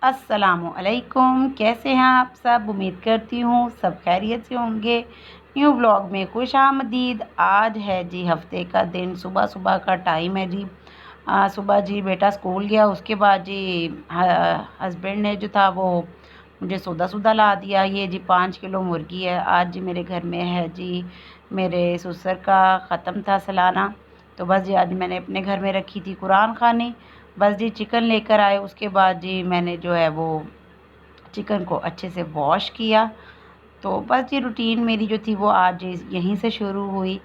अस्सलामुअलैकुम, कैसे हैं आप सब। उम्मीद करती हूँ सब खैरियत से होंगे। न्यू ब्लॉग में खुश आमदीद। आज है जी हफ्ते का दिन, सुबह सुबह का टाइम है जी। सुबह जी बेटा स्कूल गया, उसके बाद जी हस्बैंड ने जो था वो मुझे सौदा ला दिया। ये जी 5 किलो मुर्गी है। आज जी मेरे घर में है जी, मेरे ससुर का ख़त्म था सालाना, तो बस जी आज मैंने अपने घर में रखी थी कुरान खानी। बस जी चिकन लेकर आए, उसके बाद जी मैंने जो है वो चिकन को अच्छे से वॉश किया। तो बस जी रूटीन मेरी जो थी वो आज यहीं से शुरू हुई।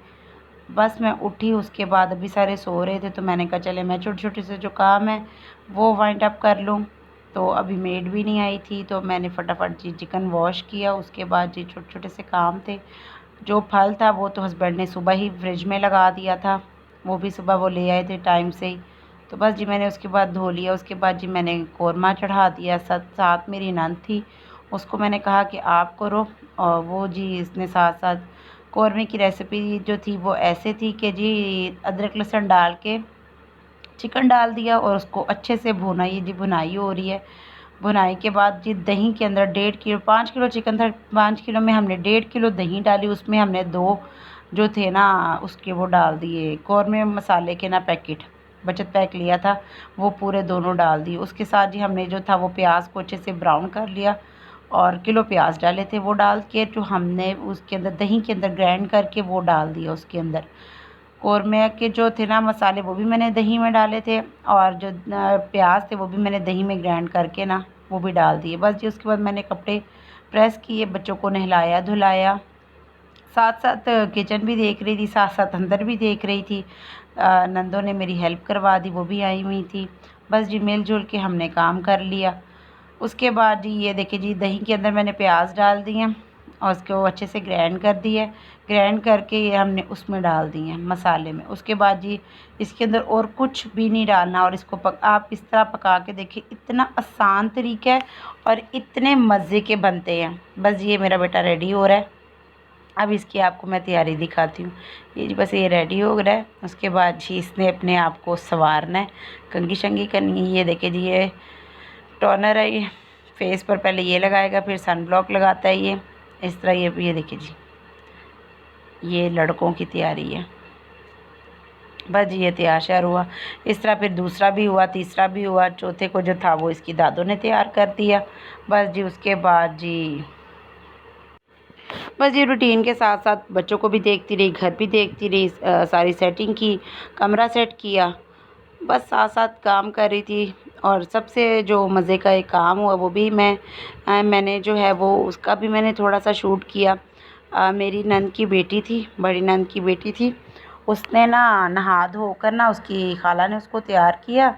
बस मैं उठी, उसके बाद अभी सारे सो रहे थे, तो मैंने कहा चले मैं छोटे छोटे से जो काम है वो वाइंड अप कर लूँ। तो अभी मेड भी नहीं आई थी, तो मैंने फटाफट जी चिकन वॉश किया। उसके बाद जी छोटे छोटे से काम थे। जो फल था वो तो हस्बैंड ने सुबह ही फ्रिज में लगा दिया था, वो भी सुबह वो ले आए थे टाइम से ही। तो बस जी मैंने उसके बाद धो लिया। उसके बाद जी मैंने कौरमा चढ़ा दिया। साथ साथ मेरी नंद थी, उसको मैंने कहा कि आप करो, और वो जी इसने साथ साथ कौरमे की रेसिपी जो थी वो ऐसे थी कि जी अदरक लहसुन डाल के चिकन डाल दिया और उसको अच्छे से भुना। ये जी भुनाई हो रही है। भुनाई के बाद जी दही के अंदर 1.5 किलो, 5 किलो चिकन था, 5 किलो में हमने 1.5 किलो दही डाली। उसमें हमने 2 जो थे ना उसके वो डाल दिए कौरमे मसाले के ना पैकेट, बचत पैक लिया था, वो पूरे दोनों डाल दिए। उसके साथ जी हमने जो था वो प्याज को अच्छे से ब्राउन कर लिया, और किलो प्याज डाले थे वो डाल के जो हमने उसके अंदर दही के अंदर ग्राइंड करके वो डाल दिया उसके अंदर। कौरमे के जो थे ना मसाले वो भी मैंने दही में डाले थे, और जो प्याज थे वो भी मैंने दही में ग्राइंड करके ना वो भी डाल दिए। बस जी उसके बाद मैंने कपड़े प्रेस किए, बच्चों को नहलाया धुलाया, साथ साथ किचन भी देख रही थी, साथ साथ अंदर भी देख रही थी। नंदों ने मेरी हेल्प करवा दी, वो भी आई हुई थी। बस जी मिलजुल के हमने काम कर लिया। उसके बाद जी ये देखिए जी दही के अंदर मैंने प्याज डाल दिए और उसको अच्छे से ग्राइंड कर दिए। ग्राइंड करके ये हमने उसमें डाल दिए मसाले में। उसके बाद जी इसके अंदर और कुछ भी नहीं डालना, और इसको आप इस तरह पका के देखिए, इतना आसान तरीका है और इतने मज़े के बनते हैं। बस ये मेरा बेटा रेडी हो रहा है, अब इसकी आपको मैं तैयारी दिखाती हूँ। ये जी बस ये रेडी हो रहा है। उसके बाद जी इसने अपने आप को संवारना है, कंघी शंगी करनी है। ये देखिए जी ये टोनर है, ये फेस पर पहले ये लगाएगा, फिर सन ब्लॉक लगाता है ये इस तरह। ये देखिए जी ये लड़कों की तैयारी है। बस जी ये तैयार श्यार हुआ इस तरह, फिर दूसरा भी हुआ, तीसरा भी हुआ, चौथे को जो था वो इसकी दादों ने तैयार कर दिया। बस जी उसके बाद जी बस ये रूटीन के साथ साथ बच्चों को भी देखती रही, घर भी देखती रही, सारी सेटिंग की, कमरा सेट किया, बस साथ साथ काम कर रही थी। और सबसे जो मज़े का एक काम हुआ वो भी मैंने जो है वो उसका भी मैंने थोड़ा सा शूट किया। मेरी नंद की बेटी थी, बड़ी नंद की बेटी थी, उसने ना नहा धो कर ना उसकी खाला ने उसको तैयार किया,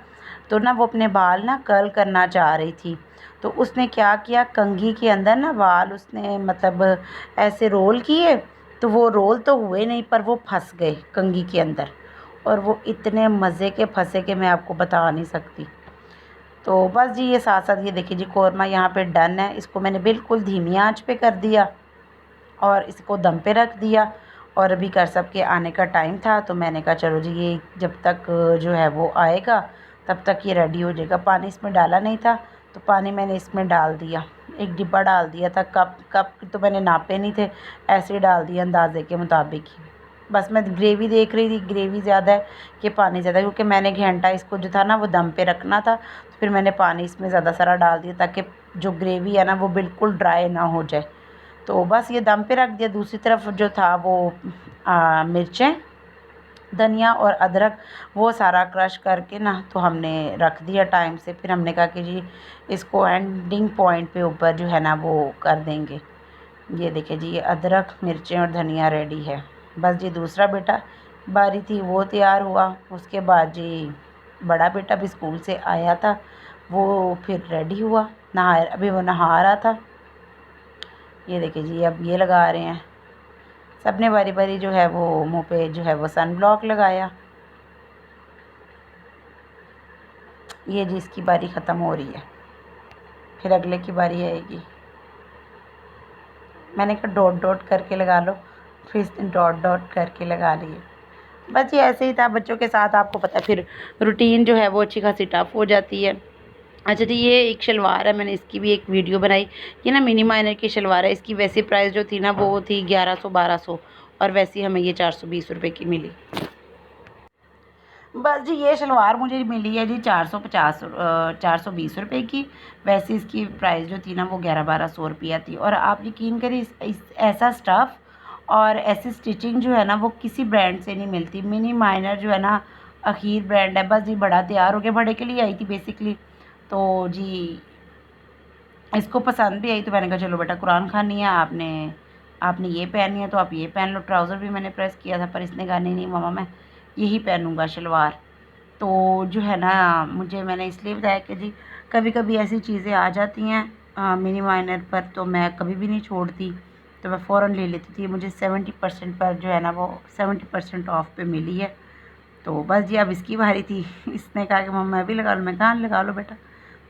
तो ना वो अपने बाल ना कर्ल करना चाह रही थी। तो उसने क्या किया, कंघी के अंदर ना बाल उसने मतलब ऐसे रोल किए, तो वो रोल तो हुए नहीं पर वो फंस गए कंघी के अंदर, और वो इतने मज़े के फंसे कि मैं आपको बता नहीं सकती। तो बस जी ये साथ साथ ये देखिए जी कौरमा यहाँ पे डन है। इसको मैंने बिल्कुल धीमी आंच पे कर दिया और इसको दम पे रख दिया। और अभी कर सब के आने का टाइम था, तो मैंने कहा चलो जी ये जब तक जो है वो आएगा तब तक ये रेडी हो जाएगा। पानी इसमें डाला नहीं था, तो पानी मैंने इसमें डाल दिया, एक डिब्बा डाल दिया था। कप तो मैंने नापे नहीं थे, ऐसे ही डाल दिया अंदाजे के मुताबिक ही। बस मैं ग्रेवी देख रही थी, ग्रेवी ज़्यादा है कि पानी ज़्यादा है, क्योंकि मैंने घंटा इसको जो था ना वो दम पे रखना था, तो फिर मैंने पानी इसमें ज़्यादा सारा डाल दिया ताकि जो ग्रेवी है ना वो बिल्कुल ड्राई ना हो जाए। तो बस ये दम पे रख दिया। दूसरी तरफ जो था वो मिर्चें, धनिया और अदरक वो सारा क्रश करके ना तो हमने रख दिया टाइम से। फिर हमने कहा कि जी इसको एंडिंग पॉइंट पे ऊपर जो है ना वो कर देंगे। ये देखिए जी ये अदरक मिर्चें और धनिया रेडी है। बस जी दूसरा बेटा बारी थी वो तैयार हुआ। उसके बाद जी बड़ा बेटा भी स्कूल से आया था, वो फिर रेडी हुआ, नहा, अभी वो नहा रहा था। ये देखिए जी अब ये लगा रहे हैं, सबने बारी बारी जो है वो मुंह पे जो है वो सन ब्लॉक लगाया। ये जी इसकी बारी ख़त्म हो रही है, फिर अगले की बारी आएगी। मैंने कहा डॉट डॉट करके लगा लो, फिर इसने डॉट डॉट करके लगा लिए। बस ये ऐसे ही था बच्चों के साथ, आपको पता है फिर रूटीन जो है वो अच्छी खासी टफ हो जाती है। अच्छा जी, ये एक शलवार है, मैंने इसकी भी एक वीडियो बनाई। ये ना मिनी माइनर की शलवार है। इसकी वैसे प्राइस जो थी ना वो थी 1100-1200, और वैसे हमें ये 420 रुपये की मिली। बस जी, ये शलवार मुझे मिली है जी 420 रुपये की। वैसे इसकी प्राइस जो थी ना वो 1100-1200 रुपया थी। और आप यकीन करिए, ऐसा स्टफ़ और ऐसी स्टिचिंग जो है ना वो किसी ब्रांड से नहीं मिलती। मिनी माइनर जो है ना अखीर ब्रांड है। बस जी, बड़ा तैयार हो गया, बड़े के लिए आई थी बेसिकली। तो जी, इसको पसंद भी आई तो मैंने कहा चलो बेटा, कुरान खानी है आपने, आपने ये पहनी है तो आप ये पहन लो। ट्राउज़र भी मैंने प्रेस किया था, पर इसने कहा नहीं नहीं मम्मा, मैं यही पहनूंगा शलवार। तो जो है ना, मैंने इसलिए बताया कि जी कभी कभी ऐसी चीज़ें आ जाती हैं मिनी माइनर पर, तो मैं कभी भी नहीं छोड़ती, तो मैं फ़ौरन ले लेती थी। मुझे 70% पर जो है ना वो 70% ऑफ पे मिली है। तो बस जी, अब इसकी बारी थी। इसने कहा कि मम्मा मैं भी लगा लूँ। मैं कहा लगा लो बेटा।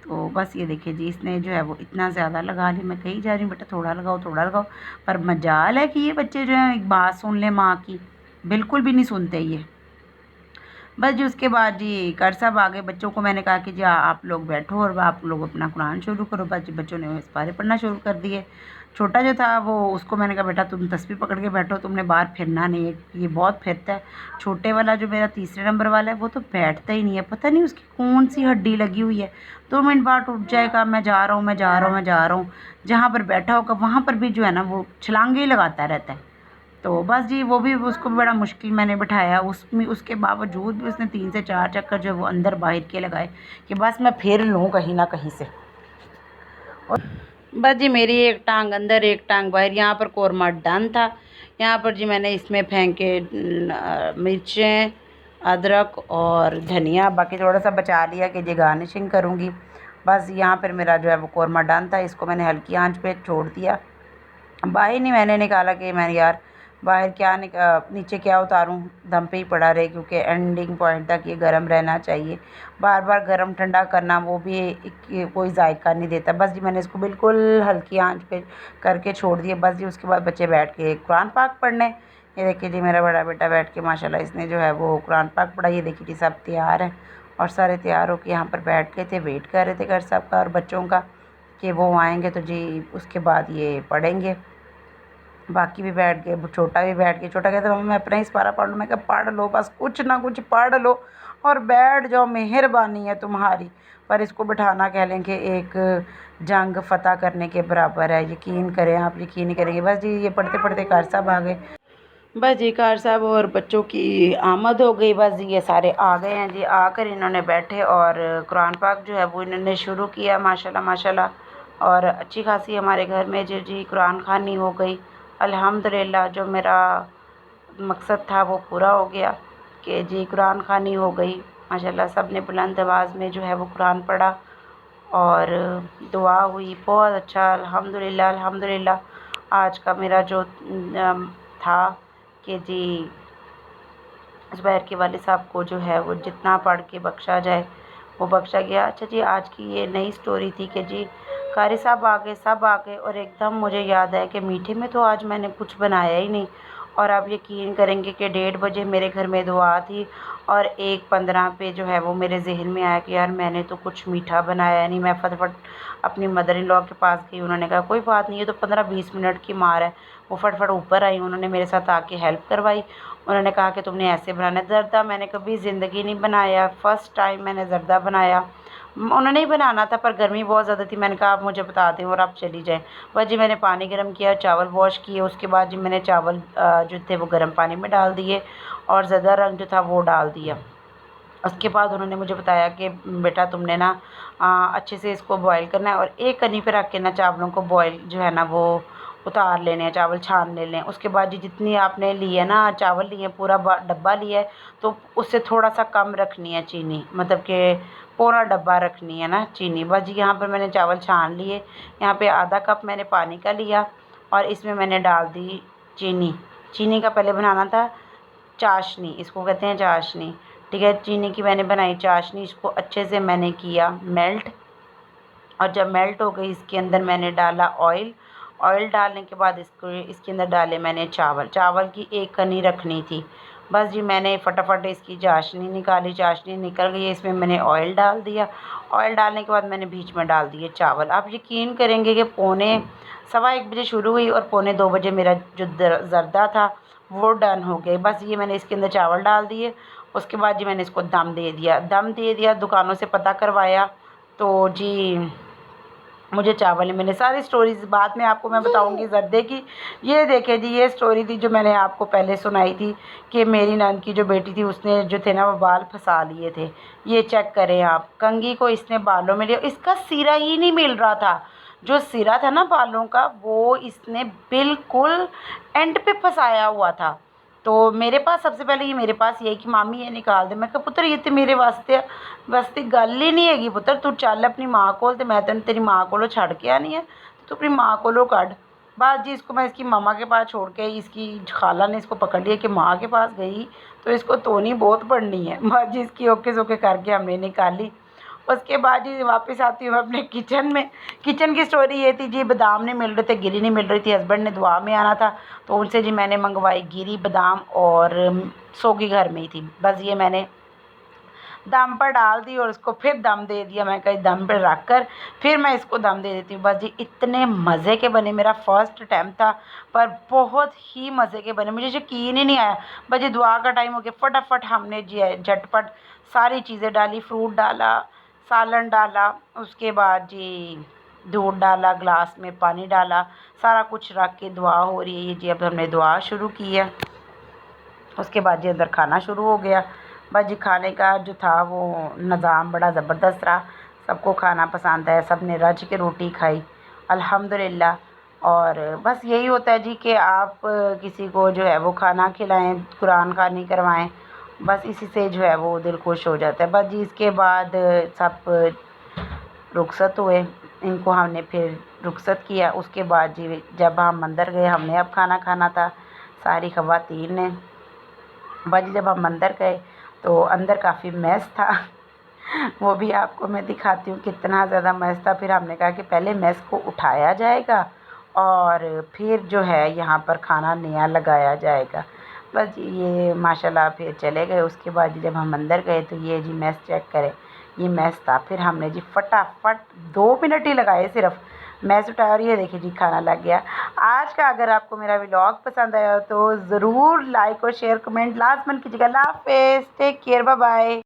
तो बस ये देखिए जी, इसने जो है वो इतना ज़्यादा लगा ली। मैं कही जा रही हूँ बेटा थोड़ा लगाओ थोड़ा लगाओ, पर मजाल है कि ये बच्चे जो हैं एक बात सुन लें माँ की, बिल्कुल भी नहीं सुनते ये। बस जी, उसके बाद जी कर साहब आ गए। बच्चों को मैंने कहा कि जी आप लोग बैठो और आप लोग अपना कुरान शुरू करो। बस जी, बच्चों ने इस्पारे पढ़ना शुरू कर दिए। छोटा जो था वो, उसको मैंने कहा बेटा तुम तस्बीह पकड़ के बैठो, तुमने बाहर फिरना नहीं है, ये बहुत फिरता है। छोटे वाला जो मेरा तीसरे नंबर वाला है वो तो बैठता ही नहीं है, पता नहीं उसकी कौन सी हड्डी लगी हुई है। 2 मिनट बाद उठ जाएगा, मैं जा रहा हूँ, मैं जा रहा हूँ, मैं जा रहा हूँ। जहाँ पर बैठा होगा वहाँ पर भी जो है ना वो छलांगे ही लगाता रहता है। तो बस जी, वो भी, उसको भी बड़ा मुश्किल मैंने बिठाया। उसमें उसके बावजूद भी उसने 3 से 4 चक्कर जो है वो अंदर बाहर के लगाए कि बस मैं फिर लूँ कहीं ना कहीं से। और बस जी, मेरी एक टांग अंदर एक टांग बाहर। यहाँ पर कौरमा डन था। यहाँ पर जी मैंने इसमें फेंके मिर्चें, अदरक और धनिया, बाकी थोड़ा सा बचा लिया कि जी गार्निशिंग करूँगी। बस यहाँ पर मेरा जो है वो कौरमा डन था। इसको मैंने हल्की आंच पे छोड़ दिया। बाहर नहीं मैंने निकाला कि मैं यार बाहर क्या नीचे क्या उतारूं, दम पे ही पड़ा रहे, क्योंकि एंडिंग पॉइंट तक ये गर्म रहना चाहिए। बार बार गर्म ठंडा करना वो भी कोई जायका नहीं देता। बस जी, मैंने इसको बिल्कुल हल्की आंच पे करके छोड़ दिया। बस जी, उसके बाद बच्चे बैठ के कुरान पाक पढ़ने। ये देखिए जी, मेरा बड़ा बेटा बैठ के माशाल्लाह इसने जो है वो कुरान पाक पढ़ा। ये देखिए जी, सब तैयार है और सारे तैयार होकर यहाँ पर बैठ गए थे, वेट कर रहे थे घर साहब का और बच्चों का कि वो आएंगे तो जी उसके बाद ये पढ़ेंगे। बाकी भी बैठ गए, छोटा भी बैठ गया। छोटा कहता मम्मा मैं अपना ही इस्पारा पढ़ लूँ। मैं कहा पढ़ लो, बस कुछ ना कुछ पढ़ लो और बैठ जाओ, मेहरबानी है तुम्हारी। पर इसको बिठाना कह लें कि एक जंग फ़तह करने के बराबर है। यकीन करें, आप यकीन नहीं करेंगे। बस जी, ये पढ़ते पढ़ते कार साहब आ गए। बस जी, कार साहब और बच्चों की आमद हो गई। बस जी, ये सारे आ गए हैं जी। आकर इन्होंने बैठे और कुरान पाक जो है वो इन्होंने शुरू किया माशाल्लाह माशाल्लाह। और अच्छी खासी हमारे घर में जो जी कुरान खानी हो गई। अल्हम्दुलिल्लाह, जो मेरा मकसद था वो पूरा हो गया कि जी कुरान खानी हो गई माशाल्लाह। सब ने बुलंद आवाज़ में जो है वो कुरान पढ़ा और दुआ हुई। बहुत अच्छा, अल्हम्दुलिल्लाह अल्हम्दुलिल्लाह। आज का मेरा जो था कि जी ज़ुबैर के वालिद साहब को जो है वो जितना पढ़ के बख्शा जाए वो बख्शा गया। अच्छा जी, आज की ये नई स्टोरी थी कि जी कारी साहब आ गए, सब आ गए और एकदम मुझे याद है कि मीठे में तो आज मैंने कुछ बनाया ही नहीं। और आप यकीन करेंगे कि 1:30 बजे मेरे घर में दुआ थी और 1:15 पे जो है वो मेरे ज़हन में आया कि यार मैंने तो कुछ मीठा बनाया नहीं। मैं फटाफट अपनी मदर इन लॉ के पास गई। उन्होंने कहा कोई बात नहीं, ये तो 15-20 मिनट की मार है। वो फटाफट ऊपर आई, उन्होंने मेरे साथ आके हेल्प करवाई। उन्होंने कहा कि तुमने ऐसे बनाना है। ज़र्दा मैंने कभी ज़िंदगी नहीं बनाया, फ़र्स्ट टाइम मैंने ज़र्दा बनाया। उन्होंने ही बनाना था पर गर्मी बहुत ज़्यादा थी। मैंने कहा आप मुझे बता दें और आप चली जाएँ। बस जी, मैंने पानी गर्म किया, चावल वॉश किए। उसके बाद जी मैंने चावल जो थे वो गर्म पानी में डाल दिए और ज़र्दा रंग जो था वो डाल दिया। उसके बाद उन्होंने मुझे बताया कि बेटा तुमने ना अच्छे से इसको बॉईल करना है और एक कनी पे रख के ना चावलों को बॉईल जो है ना वो उतार लेने हैं, चावल छान ले लें। उसके बाद जी जितनी आपने ली है ना चावल लिए, पूरा डब्बा लिया है तो उससे थोड़ा सा कम रखनी है चीनी, मतलब कि पूरा डब्बा रखनी है ना चीनी। बस जी, यहाँ पर मैंने चावल छान लिए। यहाँ पे आधा कप मैंने पानी का लिया और इसमें मैंने डाल दी चीनी। चीनी का पहले बनाना था चाशनी, इसको कहते हैं चाशनी। ठीक है, चीनी की मैंने बनाई चाशनी। इसको अच्छे से मैंने किया मेल्ट और जब मेल्ट हो गई इसके अंदर मैंने डाला ऑयल। ऑयल डालने के बाद इसके अंदर डाले मैंने चावल। चावल की एक कनी रखनी थी बस जी मैंने फटाफट इसकी चाशनी निकाली, चाशनी निकल गई है, इसमें मैंने ऑयल डाल दिया। ऑयल डालने के बाद मैंने बीच में डाल दिए चावल। आप यकीन करेंगे कि 1:15 शुरू हुई और 2:45 मेरा जो ज़र्दा था वो डन हो गया। बस ये मैंने इसके अंदर चावल डाल दिए, उसके बाद जी मैंने इसको दम दे दिया, दुकानों से पता करवाया तो जी मुझे चावल मैंने सारी स्टोरीज़ बाद में आपको मैं बताऊंगी ज़र्दे की। ये देखें जी, ये स्टोरी थी जो मैंने आपको पहले सुनाई थी कि मेरी नंद की जो बेटी थी उसने जो थे ना वो बाल फंसा लिए थे। ये चेक करें आप, कंघी को इसने बालों में लिया, इसका सिरा ही नहीं मिल रहा था। जो सिरा था ना बालों का वो इसने बिल्कुल एंड पे फंसाया हुआ था। तो मेरे पास सबसे पहले ये मेरे पास यही कि मामी ये निकाल दे। मैं कहा पुत्र ये तो मेरे वास्ते वास्ते गल ही नहीं हैगी पुत्र, तू चल अपनी माँ कोल ते मैं तेन तेरी माँ कोलों छड़ के आनी है, तू अपनी माँ कोलों कढ़। बस जी इसको मैं इसकी मामा के पास छोड़ के, इसकी खाला ने इसको पकड़ लिया कि माँ के पास गई तो इसको तोनी बहुत पड़नी है। बस जी इसकी ओके सोके करके हमने निकाली। उसके बाद जी वापस आती हूँ मैं अपने किचन में। किचन की स्टोरी ये थी जी, बादाम नहीं मिल रहे थे, गिरी नहीं मिल रही थी, हस्बैंड ने दुआ में आना था तो उनसे जी मैंने मंगवाई गिरी, बादाम और सोगी घर में ही थी। बस ये मैंने दम पर डाल दी और उसको फिर दम दे दिया। मैं कहीं दम पर रख कर फिर मैं इसको दम दे देती हूँ। बस जी इतने मज़े के बने, मेरा फर्स्ट अटैम्प्ट था पर बहुत ही मज़े के बने, मुझे यकीन ही नहीं आया। बस जी दुआ का टाइम हो गया, फटाफट हमने जी झटपट सारी चीज़ें डाली, फ्रूट डाला, सालन डाला, उसके बाद जी दूध डाला, ग्लास में पानी डाला, सारा कुछ रख के दुआ हो रही है। ये जी अब हमने दुआ शुरू की है। उसके बाद जी अंदर खाना शुरू हो गया। बस जी खाने का जो था वो निज़ाम बड़ा ज़बरदस्त रहा, सबको खाना पसंद आया, सब ने रज के रोटी खाई अल्हम्दुलिल्लाह। और बस यही होता है जी कि आप किसी को जो है वो खाना खिलाएं, कुरान खानी करवाएं, बस इसी से जो है वो दिल खुश हो जाता है। बस जी इसके बाद सब रुखसत हुए, इनको हमने फिर रुखसत किया। उसके बाद जी जब हम अंदर गए, हमने अब खाना खाना था सारी ख़वातीन ने। बस जब हम अंदर गए तो अंदर काफ़ी मैस था वो भी आपको मैं दिखाती हूँ कितना ज़्यादा मैस था। फिर हमने कहा कि पहले मैस को उठाया जाएगा और फिर जो है यहाँ पर खाना नया लगाया जाएगा। बस ये माशाल्लाह फिर चले गए। उसके बाद जब हम अंदर गए तो ये जी मैस चेक करें, ये मैस था। फिर हमने जी फटाफट 2 मिनट ही लगाए सिर्फ, मैस उठाया और ये देखिए जी खाना लग गया। आज का अगर आपको मेरा व्लॉग पसंद आया हो तो ज़रूर लाइक और शेयर कमेंट लाजमन कीजिएगा। अल्लाह हाफ़िज़, टेक केयर, बाय बाय।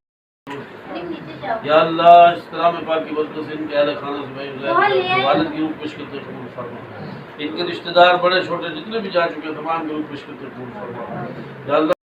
या अल्लाह इस तरह में पाक की बरकत से इनके अहले खाना से वालिद की रूह खुश करते कबूल फरमा, इनके रिश्तेदार बड़े छोटे जितने भी जा चुके हैं तमाम की रूह खुश करते कबूल फरमा। या अल्लाह